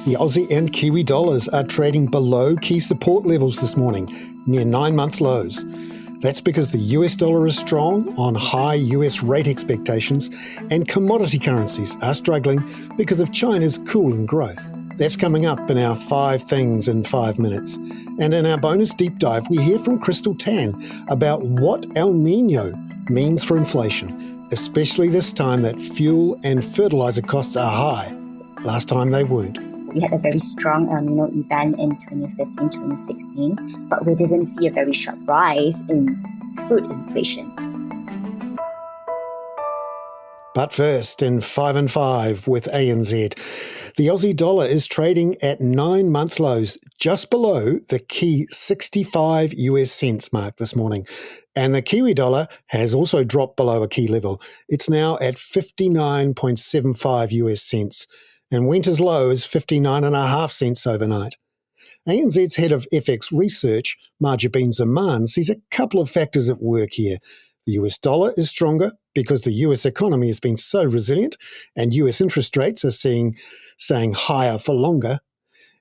The Aussie and Kiwi dollars are trading below key support levels this morning, near 9-month lows. That's because the US dollar is strong on high US rate expectations and commodity currencies are struggling because of China's cooling growth. That's coming up in our 5 Things in 5 Minutes. And in our bonus deep dive, we hear from Krystal about what El Nino means for inflation, especially this time that fuel and fertiliser costs are high. Last time they weren't. We had a very strong El Nino event in 2015, 2016, but we didn't see a very sharp rise in food inflation. But first, in 5 and 5 with ANZ, the Aussie dollar is trading at 9-month lows, just below the key 65 US cents mark this morning. And the Kiwi dollar has also dropped below a key level. It's now at 59.75 US cents. And went as low as 59.5 cents overnight. ANZ's head of FX research, Marjabeen Zaman, sees a couple of factors at work here. The US dollar is stronger because the US economy has been so resilient and US interest rates are staying higher for longer.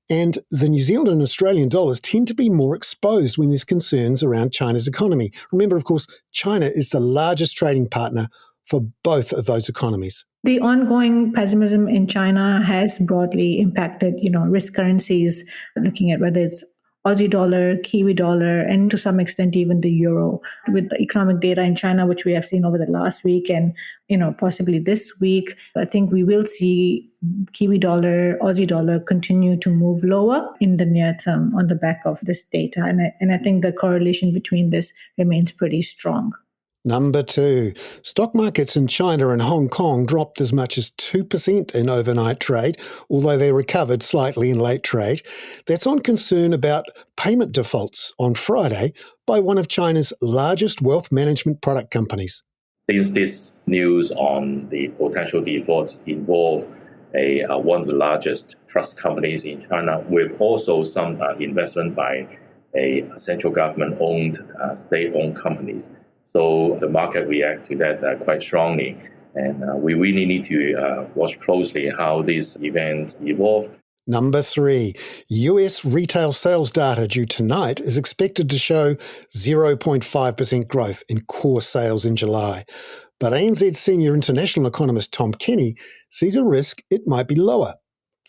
And the New Zealand and Australian dollars tend to be more exposed when there's concerns around China's economy. Remember, of course, China is the largest trading partner for both of those economies. The ongoing pessimism in China has broadly impacted, risk currencies, looking at whether it's Aussie dollar, Kiwi dollar, and to some extent even the euro. With the economic data in China, which we have seen over the last week and, possibly this week, I think we will see Kiwi dollar, Aussie dollar continue to move lower in the near term on the back of this data. And I think the correlation between this remains pretty strong. Number 2, stock markets in China and Hong Kong dropped as much as 2% in overnight trade, although they recovered slightly in late trade. That's on concern about payment defaults on Friday by one of China's largest wealth management product companies. Since this news on the potential default involved one of the largest trust companies in China, with also some investment by a central government-owned, state-owned companies. So the market reacts to that quite strongly. And we really need to watch closely how this event evolves. Number 3, US retail sales data due tonight is expected to show 0.5% growth in core sales in July. But ANZ senior international economist Tom Kenny sees a risk it might be lower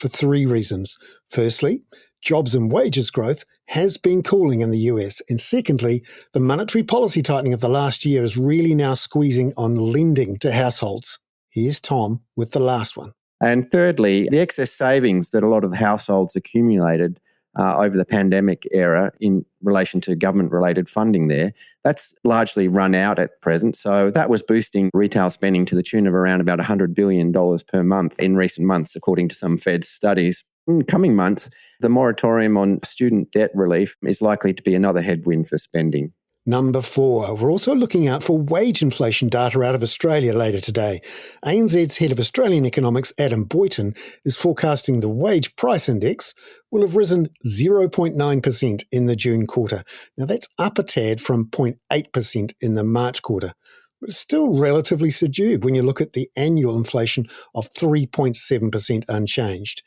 for 3 reasons. Firstly, jobs and wages growth has been cooling in the US. And secondly, the monetary policy tightening of the last year is really now squeezing on lending to households. Here's Tom with the last one. And thirdly, the excess savings that a lot of the households accumulated over the pandemic era in relation to government-related funding there, that's largely run out at present. So that was boosting retail spending to the tune of around about $100 billion per month in recent months, according to some Fed studies. In coming months, the moratorium on student debt relief is likely to be another headwind for spending. Number 4, we're also looking out for wage inflation data out of Australia later today. ANZ's head of Australian economics, Adam Boyton, is forecasting the wage price index will have risen 0.9% in the June quarter. Now that's up a tad from 0.8% in the March quarter, but it's still relatively subdued when you look at the annual inflation of 3.7% unchanged.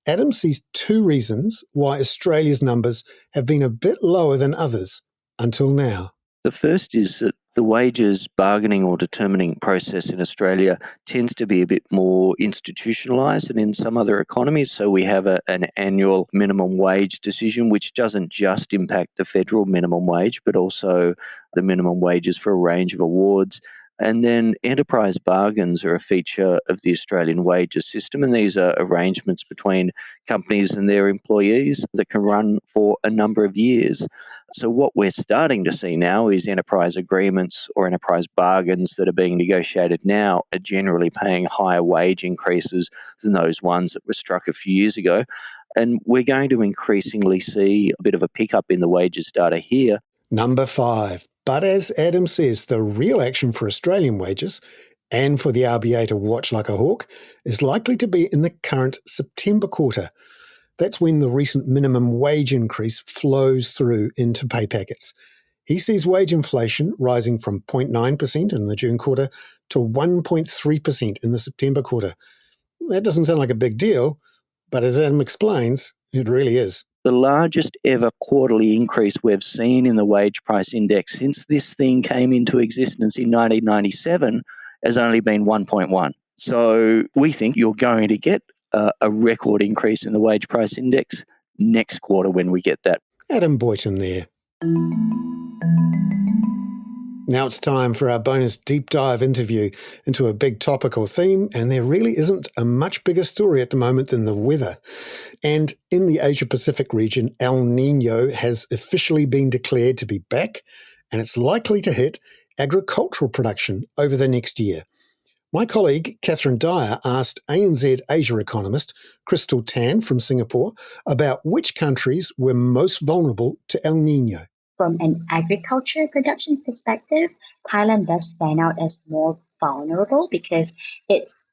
Adam sees 2 reasons why Australia's numbers have been a bit lower than others until now. The first is that the wages bargaining or determining process in Australia tends to be a bit more institutionalised than in some other economies. So we have an annual minimum wage decision, which doesn't just impact the federal minimum wage, but also the minimum wages for a range of awards. And then enterprise bargains are a feature of the Australian wages system, and these are arrangements between companies and their employees that can run for a number of years. So what we're starting to see now is enterprise agreements or enterprise bargains that are being negotiated now are generally paying higher wage increases than those ones that were struck a few years ago. And we're going to increasingly see a bit of a pickup in the wages data here. Number 5. But as Adam says, the real action for Australian wages and for the RBA to watch like a hawk is likely to be in the current September quarter. That's when the recent minimum wage increase flows through into pay packets. He sees wage inflation rising from 0.9% in the June quarter to 1.3% in the September quarter. That doesn't sound like a big deal, But as Adam explains, it really is. The largest ever quarterly increase we've seen in the wage price index since this thing came into existence in 1997 has only been 1.1. So we think you're going to get a record increase in the wage price index next quarter when we get that. Adam Boyton there. Now it's time for our bonus deep dive interview into a big topical theme, and there really isn't a much bigger story at the moment than the weather. And in the Asia-Pacific region, El Nino has officially been declared to be back, and it's likely to hit agricultural production over the next year. My colleague, Catherine Dyer, asked ANZ Asia economist Krystal Tan from Singapore about which countries were most vulnerable to El Nino. From an agriculture production perspective, Thailand does stand out as more vulnerable because its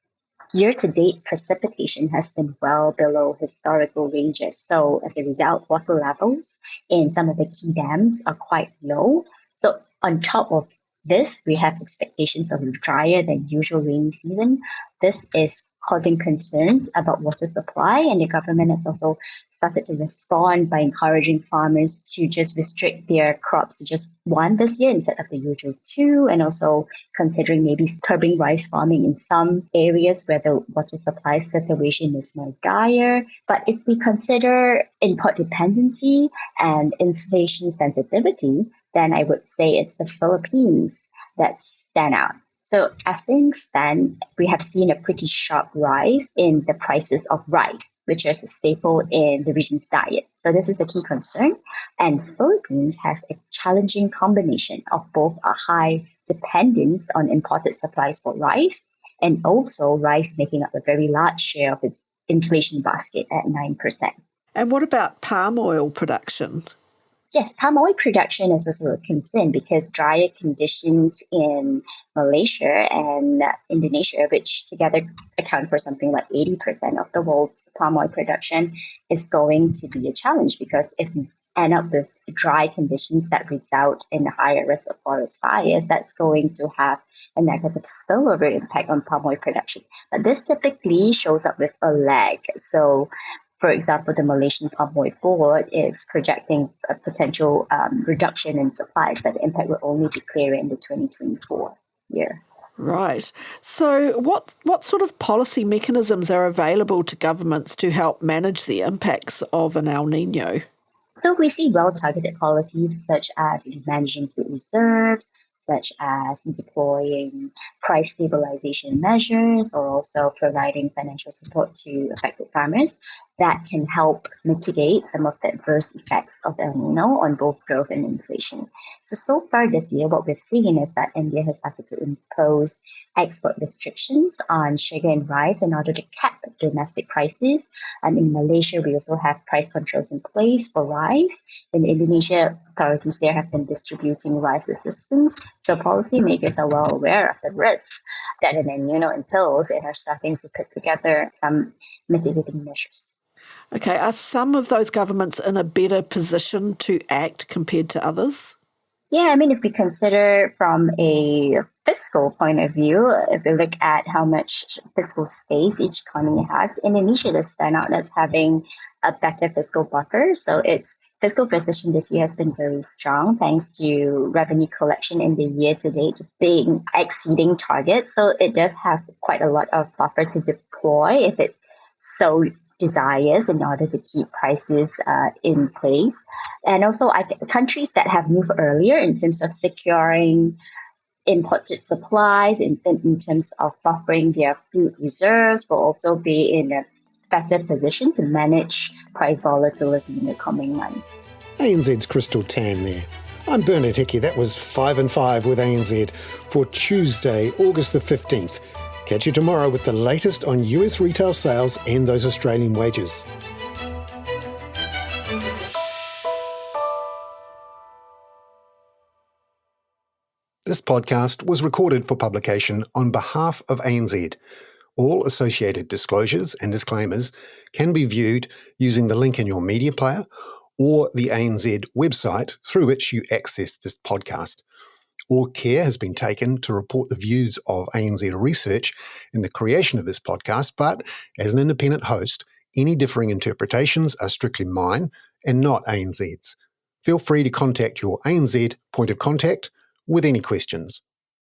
year-to-date precipitation has been well below historical ranges. So as a result, water levels in some of the key dams are quite low. So on top of this, we have expectations of a drier than usual rainy season. This is causing concerns about water supply, and the government has also started to respond by encouraging farmers to just restrict their crops to just one this year instead of the usual two, and also considering maybe curbing rice farming in some areas where the water supply situation is more dire. But if we consider import dependency and inflation sensitivity, then I would say it's the Philippines that stand out. So as things stand, we have seen a pretty sharp rise in the prices of rice, which is a staple in the region's diet. So this is a key concern. And Philippines has a challenging combination of both a high dependence on imported supplies for rice and also rice making up a very large share of its inflation basket at 9%. And what about palm oil production? Yes, palm oil production is also a concern because drier conditions in Malaysia and Indonesia, which together account for something like 80% of the world's palm oil production, is going to be a challenge because if we end up with dry conditions that result in a higher risk of forest fires, that's going to have a negative spillover impact on palm oil production. But this typically shows up with a lag. So for example, the Malaysian Palm Oil Board is projecting a potential reduction in supplies, but the impact will only be clear in the 2024 year. Right. So what sort of policy mechanisms are available to governments to help manage the impacts of an El Nino? So we see well-targeted policies such as managing food reserves, such as deploying price stabilization measures, or also providing financial support to affected farmers that can help mitigate some of the adverse effects of El Nino on both growth and inflation. So far this year, what we've seen is that India has started to impose export restrictions on sugar and rice in order to cap domestic prices. And in Malaysia, we also have price controls in place for rice. In Indonesia, authorities there have been distributing rice assistance. So policymakers are well aware of the risks that an El Nino entails and are starting to put together some mitigating measures. Okay, are some of those governments in a better position to act compared to others? Yeah, I mean, if we consider from a fiscal point of view, if we look at how much fiscal space each economy has, Indonesia does stand out as having a better fiscal buffer. So its fiscal position this year has been very strong thanks to revenue collection in the year to date just being exceeding targets. So it does have quite a lot of buffer to deploy if it so desires in order to keep prices in place. And also countries that have moved earlier in terms of securing imported supplies, in terms of buffering their food reserves, will also be in a better position to manage price volatility in the coming months. ANZ's Krystal Tan there. I'm Bernard Hickey. That was 5 and 5 with ANZ for Tuesday, August the 15th. Catch you tomorrow with the latest on US retail sales and those Australian wages. This podcast was recorded for publication on behalf of ANZ. All associated disclosures and disclaimers can be viewed using the link in your media player or the ANZ website through which you access this podcast. All care has been taken to report the views of ANZ Research in the creation of this podcast, but as an independent host, Any differing interpretations are strictly mine and not ANZ's. Feel free to contact your ANZ point of contact with any questions.